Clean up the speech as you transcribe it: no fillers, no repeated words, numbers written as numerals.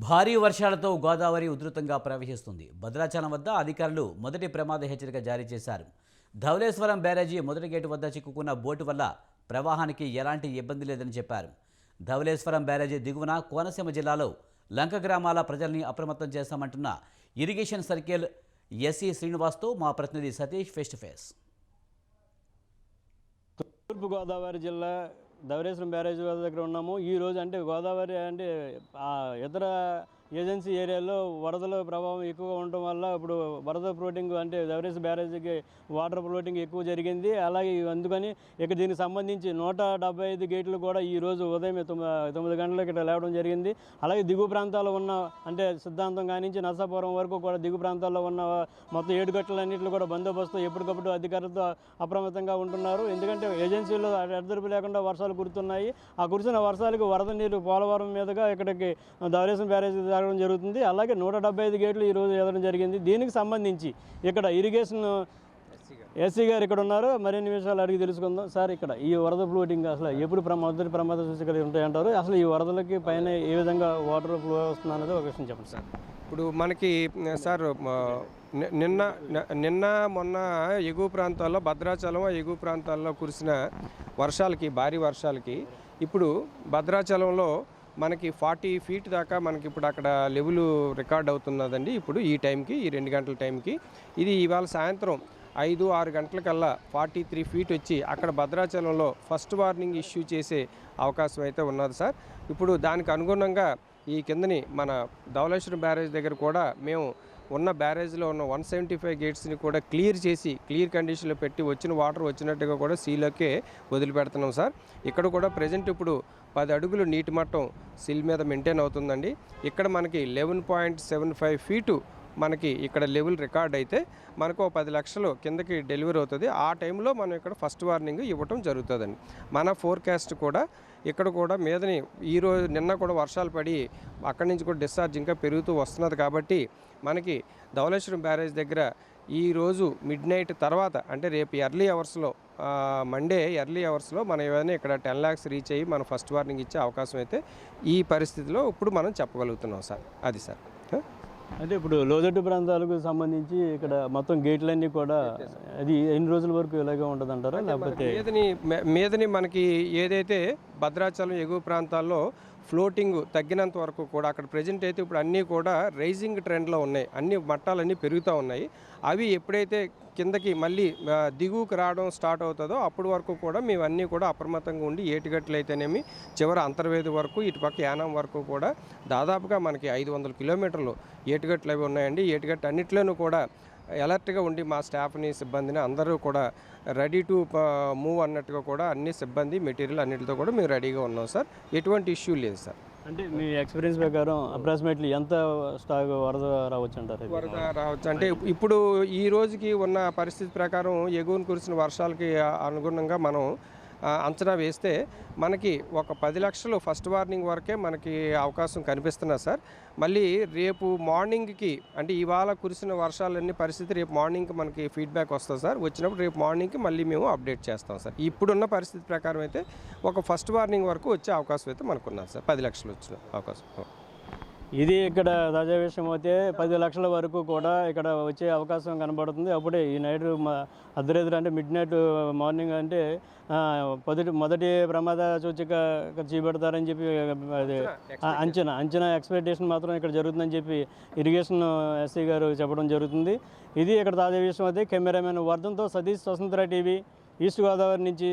భారీ వర్షాలతో గోదావరి ఉధృతంగా ప్రవహిస్తుంది. భద్రాచలం వద్ద అధికారులు మొదటి ప్రమాద హెచ్చరిక జారీ చేశారు. ధవళేశ్వరం బ్యారేజీ మొదటి గేటు వద్ద చిక్కుకున్న బోటు వల్ల ప్రవాహానికి ఎలాంటి ఇబ్బంది లేదని చెప్పారు. ధవళేశ్వరం బ్యారేజీ దిగువన కోనసీమ జిల్లాలో లంక గ్రామాల ప్రజల్ని అప్రమత్తం చేస్తామంటున్న ఇరిగేషన్ సర్కిల్ ఎస్సీ శ్రీనివాస్తో మా ప్రతినిధి సతీష్ ఫేస్ టు ఫేస్. తూర్పుగోదావరి జిల్లా ధవళేశ్వరం బ్యారేజ్ దగ్గర ఉన్నాము. ఈరోజు అంటే గోదావరి అంటే ఇతర ఏజెన్సీ ఏరియాలో వరదల ప్రభావం ఎక్కువగా ఉండటం వల్ల ఇప్పుడు వరద ఫ్లోటింగ్ అంటే ధవళేశ్వరం బ్యారేజ్కి వాటర్ ఫ్లోటింగ్ ఎక్కువ జరిగింది. అలాగే అందుకని ఇక దీనికి సంబంధించి 175 గేట్లు కూడా ఈరోజు ఉదయం 9 గంటలకు ఇక్కడ లేవడం జరిగింది. అలాగే దిగువ ప్రాంతాల్లో ఉన్న అంటే సిద్ధాంతం కానించి నర్సాపురం వరకు కూడా దిగు ప్రాంతాల్లో ఉన్న మొత్తం 7 గట్లన్నింటిలో కూడా బందోబస్తు ఎప్పటికప్పుడు అధికారులతో అప్రమత్తంగా ఉంటున్నారు. ఎందుకంటే ఏజెన్సీలో ఎడతెరిపి లేకుండా వర్షాలు కురుతున్నాయి. ఆ కురిసిన వర్షాలకు వరద నీరు పోలవరం మీదుగా ఇక్కడికి ధవళేశ్వరం బ్యారేజ్ జరుగుతుంది. అలాగే 175 గేట్లు ఈరోజు ఎదడం జరిగింది. దీనికి సంబంధించి ఇక్కడ ఇరిగేషన్ ఎస్సీ గారు ఇక్కడ ఉన్నారు. మరిన్ని విషయాలు అడిగి తెలుసుకుందాం. సార్, ఇక్కడ ఈ వరద ఫ్లోటింగ్ అసలు ఎప్పుడు మొదటి ప్రమాద సూచికలు ఉంటాయంటారు? అసలు ఈ వరదలకి పైన ఏ విధంగా వాటర్ ఫ్లో వస్తుంది అన్నది ఒక విషయం చెప్పండి సార్. ఇప్పుడు మనకి సార్ నిన్న మొన్న ఎగువ ప్రాంతాల్లో భద్రాచలం ఎగువ ప్రాంతాల్లో కురిసిన వర్షాలకి భారీ వర్షాలకి ఇప్పుడు భద్రాచలంలో మనకి 40 ఫీట్ దాకా మనకి ఇప్పుడు అక్కడ లెవెల్ రికార్డ్ అవుతున్నదండి. ఇప్పుడు ఈ టైంకి ఈ 2 గంటల టైంకి ఇది ఇవాళ సాయంత్రం 5-6 గంటలకల్లా 43 ఫీట్ వచ్చి అక్కడ భద్రాచలంలో ఫస్ట్ వార్నింగ్ ఇష్యూ చేసే అవకాశం అయితే ఉన్నది సార్. ఇప్పుడు దానికి అనుగుణంగా ఈ కిందని మన ధవళేశ్వరం బ్యారేజ్ దగ్గర కూడా మేము ఉన్న బ్యారేజ్లో ఉన్న 175 గేట్స్ని కూడా క్లియర్ చేసి క్లియర్ కండిషన్లో పెట్టి వచ్చిన వాటర్ వచ్చినట్టుగా కూడా సీలోకే వదిలిపెడుతున్నాం సార్. ఇక్కడ కూడా ప్రజెంట్ ఇప్పుడు 10 అడుగులు నీటి మట్టం సిల్ మీద మెయింటైన్ అవుతుందండి. ఇక్కడ మనకి 11.75 ఫీటు మనకి ఇక్కడ లెవెల్ రికార్డ్ అయితే మనకు 10 లక్షలు కిందకి డెలివరీ అవుతుంది. ఆ టైంలో మనం ఇక్కడ ఫస్ట్ వార్నింగ్ ఇవ్వటం జరుగుతుందండి. మన ఫోర్కాస్ట్ కూడా ఇక్కడ కూడా మీదని ఈరోజు నిన్న కూడా వర్షాలు పడి అక్కడి నుంచి కూడా డిశ్చార్జ్ ఇంకా పెరుగుతూ వస్తున్నది కాబట్టి మనకి ధవళేశ్వరం బ్యారేజ్ దగ్గర ఈరోజు మిడ్ నైట్ తర్వాత అంటే రేపు ఎర్లీ అవర్స్లో మండే ఎర్లీ అవర్స్లో మనం ఏమైనా ఇక్కడ 10 lakhs రీచ్ అయ్యి మనం ఫస్ట్ వార్నింగ్ ఇచ్చే అవకాశం అయితే ఈ పరిస్థితిలో ఇప్పుడు మనం చెప్పగలుగుతున్నాం సార్. అది సార్. అంటే ఇప్పుడు లోతట్టు ప్రాంతాలకు సంబంధించి ఇక్కడ మొత్తం గేట్లన్నీ కూడా అది ఎన్ని రోజుల వరకు ఇలాగే ఉంటుంది అంటారా? లేకపోతే మీదని మనకి ఏదైతే భద్రాచలం ఎగువ ప్రాంతాల్లో ఫ్లోటింగ్ తగ్గినంత వరకు కూడా అక్కడ ప్రజెంట్ అయితే ఇప్పుడు అన్నీ కూడా రైజింగ్ ట్రెండ్లో ఉన్నాయి. అన్ని మట్టాలన్నీ పెరుగుతూ ఉన్నాయి. అవి ఎప్పుడైతే కిందకి మళ్ళీ దిగువకు రావడం స్టార్ట్ అవుతుందో అప్పటి వరకు కూడా మేము అన్నీ కూడా అప్రమత్తంగా ఉండి ఏటిగట్లు అయితేనేమి చివరి అంతర్వేది వరకు ఇటుపక్క యానం వరకు కూడా దాదాపుగా మనకి 500 కిలోమీటర్లు ఏటిగట్లు అవి ఉన్నాయండి. ఏటిగట్టు అన్నిట్లోనూ కూడా అలర్ట్గా ఉండి మా స్టాఫ్ని సిబ్బందిని అందరూ కూడా రెడీ టు మూవ్ అన్నట్టుగా కూడా అన్ని సిబ్బంది మెటీరియల్ అన్నిటితో కూడా మేము రెడీగా ఉన్నాం సార్. ఎటువంటి ఇష్యూ లేదు సార్. అంటే మీ ఎక్స్పీరియన్స్ ప్రకారం అప్రాక్సిమేట్లీ ఎంత స్టాక్ వరద రావచ్చు అంటారు? వరద రావచ్చు అంటే ఇప్పుడు ఈ రోజుకి ఉన్న పరిస్థితి ప్రకారం ఎగువన కురిసిన వర్షాలకి అనుగుణంగా మనం అంచనా వేస్తే మనకి ఒక 10 లక్షలు ఫస్ట్ వార్నింగ్ వరకే మనకి అవకాశం కనిపిస్తున్నా సార్. మళ్ళీ రేపు మార్నింగ్కి అంటే ఇవాళ కురిసిన వర్షాలన్నీ పరిస్థితి రేపు మార్నింగ్కి మనకి ఫీడ్బ్యాక్ వస్తుంది సార్. వచ్చినప్పుడు రేపు మార్నింగ్కి మళ్ళీ మేము అప్డేట్ చేస్తాం సార్. ఇప్పుడున్న పరిస్థితి ప్రకారం అయితే ఒక ఫస్ట్ వార్నింగ్ వరకు వచ్చే అవకాశం అయితే మనకున్నది సార్. 10 లక్షలు వచ్చిన అవకాశం. ఇది ఇక్కడ తాజా విషయం అయితే 10 లక్షల వరకు కూడా ఇక్కడ వచ్చే అవకాశం కనబడుతుంది. అప్పుడే ఈ నైట్ అర్ధరాత్రి అంటే మిడ్ నైట్ మార్నింగ్ అంటే మొదటి ప్రమాద సూచిక చేపడతారని చెప్పి అది అంచనా ఎక్స్పెక్టేషన్ మాత్రం ఇక్కడ జరుగుతుందని చెప్పి ఇరిగేషన్ ఎస్సీ గారు చెప్పడం జరుగుతుంది. ఇది ఇక్కడ తాజా విషయం అయితే కెమెరామెన్ వర్ధన్తో సతీష్, స్వతంత్ర టీవీ, ఈస్ట్ గోదావరి నుంచి.